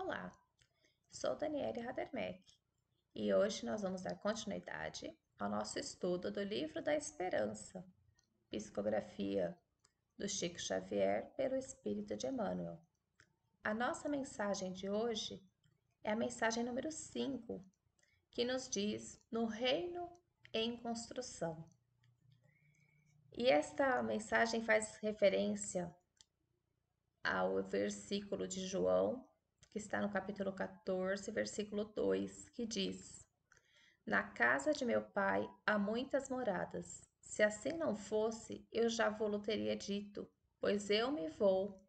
Olá, sou Daniele Radermeck e hoje nós vamos dar continuidade ao nosso estudo do Livro da Esperança, Psicografia do Chico Xavier pelo Espírito de Emmanuel. A nossa mensagem de hoje é a mensagem número 5, que nos diz no reino em construção. E esta mensagem faz referência ao versículo de João, que está no capítulo 14, versículo 2, que diz: Na casa de meu pai há muitas moradas. Se assim não fosse, eu já vou-lo teria dito, pois eu me vou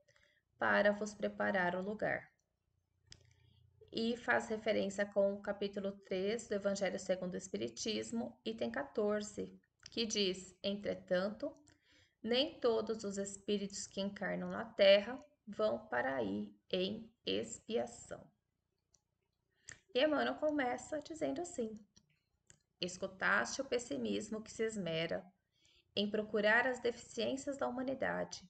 para vos preparar o lugar. E faz referência com o capítulo 3 do Evangelho segundo o Espiritismo, item 14, que diz: Entretanto, nem todos os espíritos que encarnam na terra vão para aí em expiação. E Emmanuel começa dizendo assim: Escutaste o pessimismo que se esmera em procurar as deficiências da humanidade,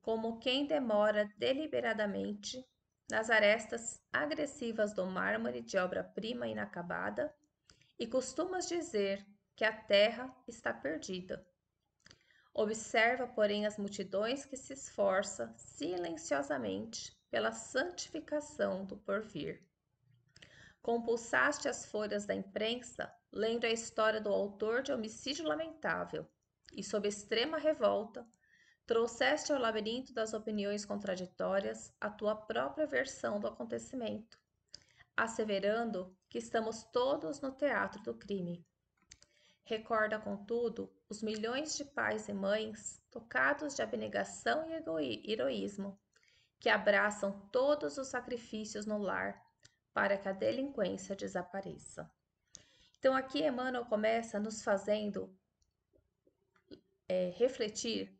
como quem demora deliberadamente nas arestas agressivas do mármore de obra-prima inacabada, e costumas dizer que a terra está perdida. Observa, porém, as multidões que se esforçam silenciosamente pela santificação do porvir. Compulsaste as folhas da imprensa, lendo a história do autor de homicídio lamentável, e, sob extrema revolta, trouxeste ao labirinto das opiniões contraditórias a tua própria versão do acontecimento, asseverando que estamos todos no teatro do crime. Recorda, contudo, os milhões de pais e mães tocados de abnegação e heroísmo, que abraçam todos os sacrifícios no lar para que a delinquência desapareça. Então, aqui Emmanuel começa nos fazendo refletir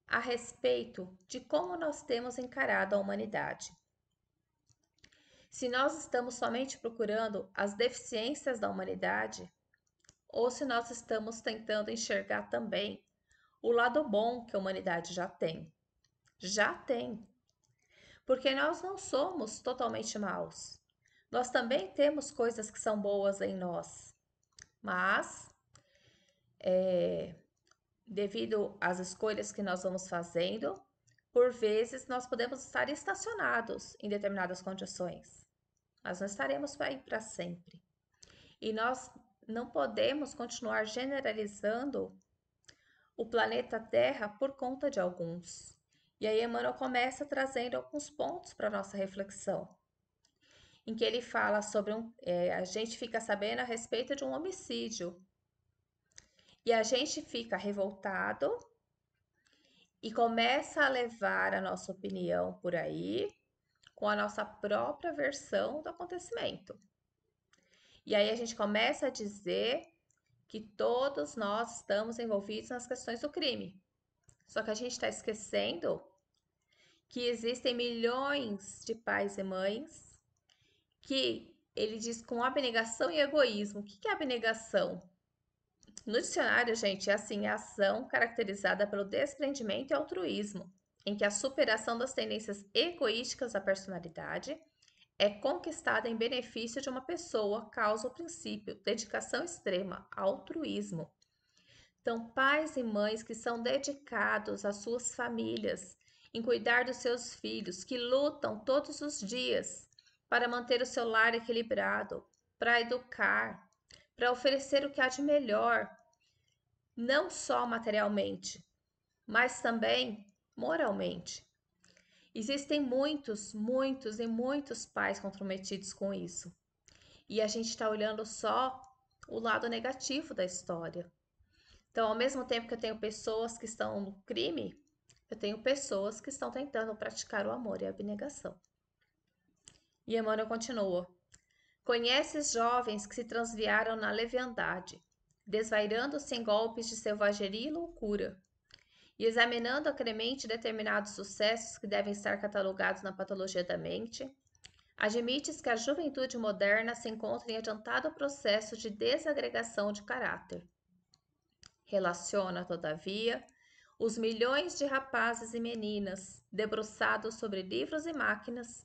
a respeito de como nós temos encarado a humanidade. Se nós estamos somente procurando as deficiências da humanidade, ou se nós estamos tentando enxergar também o lado bom que a humanidade já tem. Já tem. Porque nós não somos totalmente maus. Nós também temos coisas que são boas em nós. Mas, devido às escolhas que nós vamos fazendo, por vezes nós podemos estar estacionados em determinadas condições. Mas não estaremos aí para sempre. E nós não podemos continuar generalizando o planeta Terra por conta de alguns. E aí Emmanuel começa trazendo alguns pontos para nossa reflexão, em que ele fala sobre a gente fica sabendo a respeito de um homicídio. E a gente fica revoltado e começa a levar a nossa opinião por aí com a nossa própria versão do acontecimento. E aí a gente começa a dizer que todos nós estamos envolvidos nas questões do crime. Só que a gente está esquecendo que existem milhões de pais e mães que ele diz com abnegação e egoísmo. O que é abnegação? No dicionário, gente, é assim, a ação caracterizada pelo desprendimento e altruísmo, em que a superação das tendências egoísticas da personalidade é conquistada em benefício de uma pessoa, causa o princípio, dedicação extrema, altruísmo. Então, pais e mães que são dedicados às suas famílias, em cuidar dos seus filhos, que lutam todos os dias para manter o seu lar equilibrado, para educar, para oferecer o que há de melhor, não só materialmente, mas também moralmente. Existem muitos pais comprometidos com isso. E a gente está olhando só o lado negativo da história. Então, ao mesmo tempo que eu tenho pessoas que estão no crime, eu tenho pessoas que estão tentando praticar o amor e a abnegação. E Emmanuel continua: Conheces jovens que se transviaram na leviandade, desvairando-se em golpes de selvageria e loucura, e examinando acremente determinados sucessos que devem estar catalogados na patologia da mente, admites que a juventude moderna se encontra em adiantado processo de desagregação de caráter. Relaciona, todavia, os milhões de rapazes e meninas debruçados sobre livros e máquinas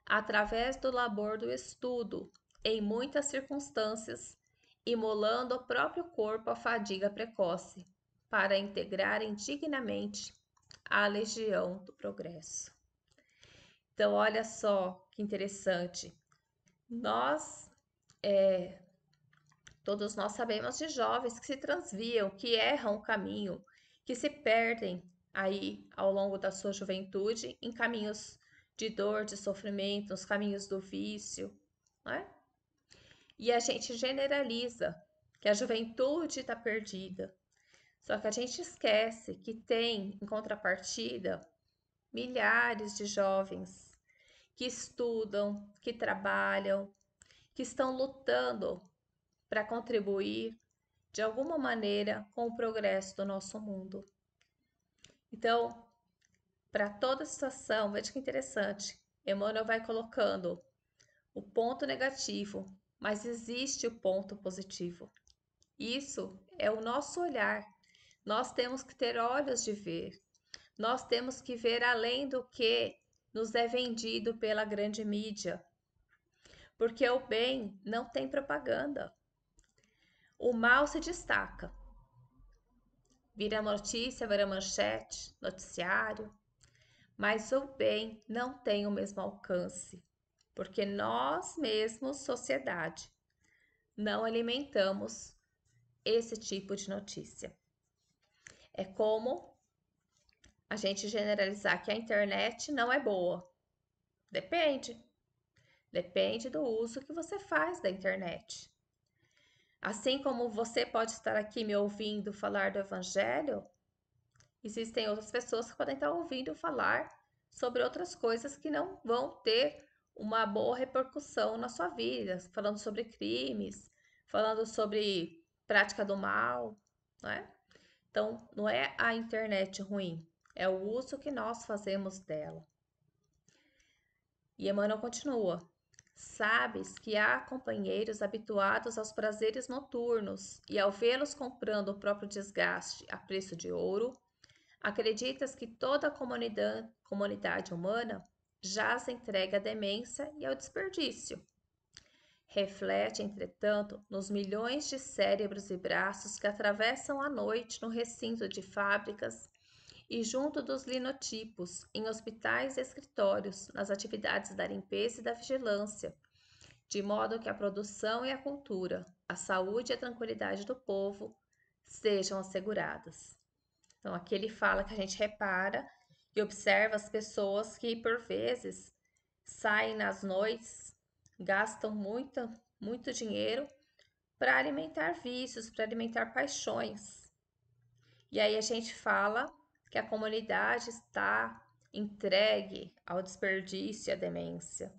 através do labor do estudo, em muitas circunstâncias, imolando o próprio corpo à fadiga precoce, para integrarem dignamente a legião do progresso. Então, olha só que interessante. Nós, todos nós sabemos de jovens que se transviam, que erram o caminho, que se perdem aí ao longo da sua juventude em caminhos de dor, de sofrimento, nos caminhos do vício, né? E a gente generaliza que a juventude está perdida. Só que a gente esquece que tem, em contrapartida, milhares de jovens que estudam, que trabalham, que estão lutando para contribuir de alguma maneira com o progresso do nosso mundo. Então, para toda situação, veja que interessante, Emmanuel vai colocando o ponto negativo, mas existe o ponto positivo. Isso é o nosso olhar. Nós temos que ter olhos de ver. Nós temos que ver além do que nos é vendido pela grande mídia. Porque o bem não tem propaganda. O mal se destaca. Vira notícia, vira manchete, noticiário. Mas o bem não tem o mesmo alcance. Porque nós mesmos, sociedade, não alimentamos esse tipo de notícia. É como a gente generalizar que a internet não é boa. Depende. Depende do uso que você faz da internet. Assim como você pode estar aqui me ouvindo falar do Evangelho, existem outras pessoas que podem estar ouvindo falar sobre outras coisas que não vão ter uma boa repercussão na sua vida, falando sobre crimes, falando sobre prática do mal, né? Então, não é a internet ruim, é o uso que nós fazemos dela. E Emmanuel continua: sabes que há companheiros habituados aos prazeres noturnos, e ao vê-los comprando o próprio desgaste a preço de ouro, acreditas que toda a comunidade humana jaz entregue à demência e ao desperdício. Reflete, entretanto, nos milhões de cérebros e braços que atravessam a noite no recinto de fábricas e junto dos linotipos, em hospitais e escritórios, nas atividades da limpeza e da vigilância, de modo que a produção e a cultura, a saúde e a tranquilidade do povo sejam asseguradas. Então, aqui ele fala que a gente repara e observa as pessoas que, por vezes, saem nas noites, gastam muito dinheiro para alimentar vícios, para alimentar paixões. E aí a gente fala que a comunidade está entregue ao desperdício e à demência.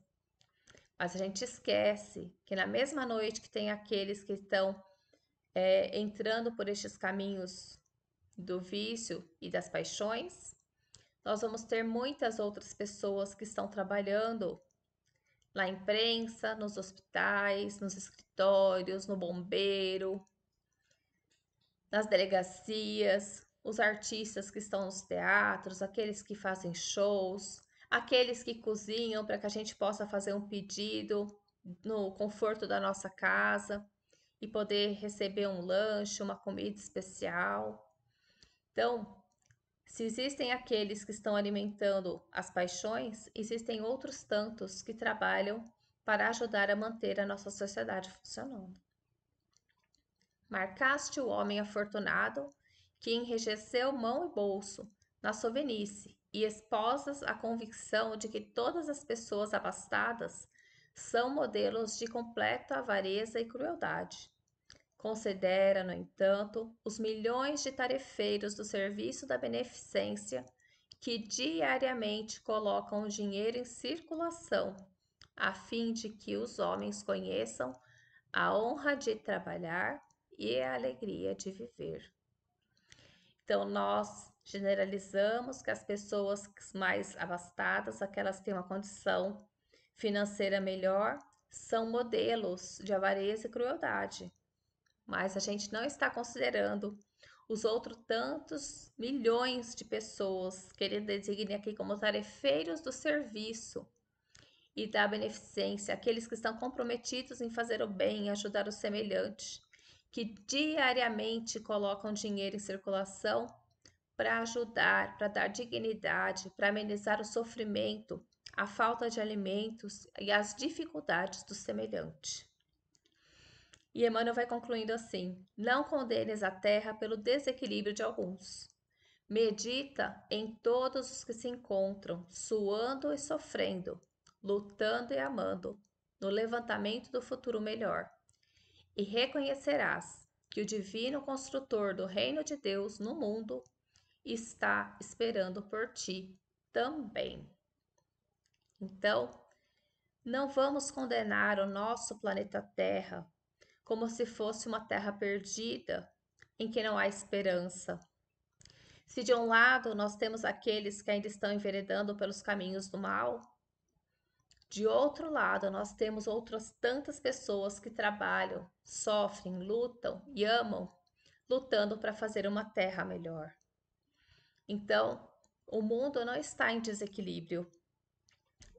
Mas a gente esquece que na mesma noite que tem aqueles que estão entrando por estes caminhos do vício e das paixões, nós vamos ter muitas outras pessoas que estão trabalhando na imprensa, nos hospitais, nos escritórios, no bombeiro, nas delegacias, os artistas que estão nos teatros, aqueles que fazem shows, aqueles que cozinham para que a gente possa fazer um pedido no conforto da nossa casa e poder receber um lanche, uma comida especial. Então, se existem aqueles que estão alimentando as paixões, existem outros tantos que trabalham para ajudar a manter a nossa sociedade funcionando. Marcaste o homem afortunado que enrijeceu mão e bolso na sovenice e esposas a convicção de que todas as pessoas abastadas são modelos de completa avareza e crueldade. Considera, no entanto, os milhões de tarefeiros do serviço da beneficência que diariamente colocam o dinheiro em circulação, a fim de que os homens conheçam a honra de trabalhar e a alegria de viver. Então, nós generalizamos que as pessoas mais abastadas, aquelas que têm uma condição financeira melhor, são modelos de avareza e crueldade. Mas a gente não está considerando os outros tantos milhões de pessoas que ele designa aqui como tarefeiros do serviço e da beneficência, aqueles que estão comprometidos em fazer o bem e ajudar o semelhante, que diariamente colocam dinheiro em circulação para ajudar, para dar dignidade, para amenizar o sofrimento, a falta de alimentos e as dificuldades do semelhante. E Emmanuel vai concluindo assim: não condenes a terra pelo desequilíbrio de alguns. Medita em todos os que se encontram, suando e sofrendo, lutando e amando, no levantamento do futuro melhor. E reconhecerás que o divino construtor do reino de Deus no mundo está esperando por ti também. Então, não vamos condenar o nosso planeta Terra como se fosse uma terra perdida em que não há esperança. Se de um lado nós temos aqueles que ainda estão enveredando pelos caminhos do mal, de outro lado nós temos outras tantas pessoas que trabalham, sofrem, lutam e amam, lutando para fazer uma terra melhor. Então, o mundo não está em desequilíbrio.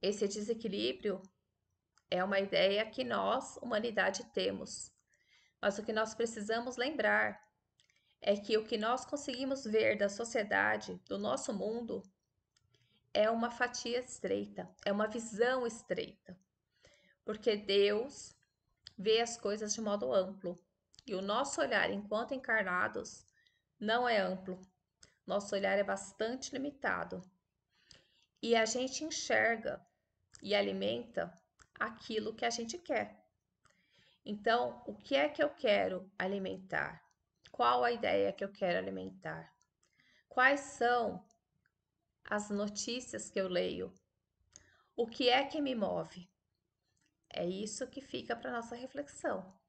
Esse desequilíbrio é uma ideia que nós, humanidade, temos. Mas o que nós precisamos lembrar é que o que nós conseguimos ver da sociedade, do nosso mundo, é uma fatia estreita, é uma visão estreita. Porque Deus vê as coisas de modo amplo. E o nosso olhar enquanto encarnados não é amplo. Nosso olhar é bastante limitado. E a gente enxerga e alimenta aquilo que a gente quer. Então, o que é que eu quero alimentar? Qual a ideia que eu quero alimentar? Quais são as notícias que eu leio? O que é que me move? É isso que fica para nossa reflexão.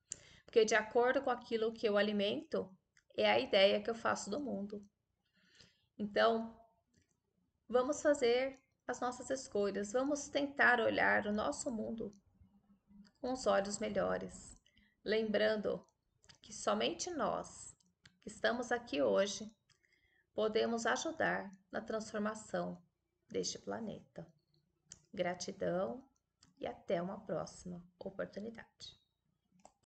Porque de acordo com aquilo que eu alimento, é a ideia que eu faço do mundo. Então, vamos fazer as nossas escolhas, vamos tentar olhar o nosso mundo com os olhos melhores, lembrando que somente nós, que estamos aqui hoje, podemos ajudar na transformação deste planeta. Gratidão e até uma próxima oportunidade.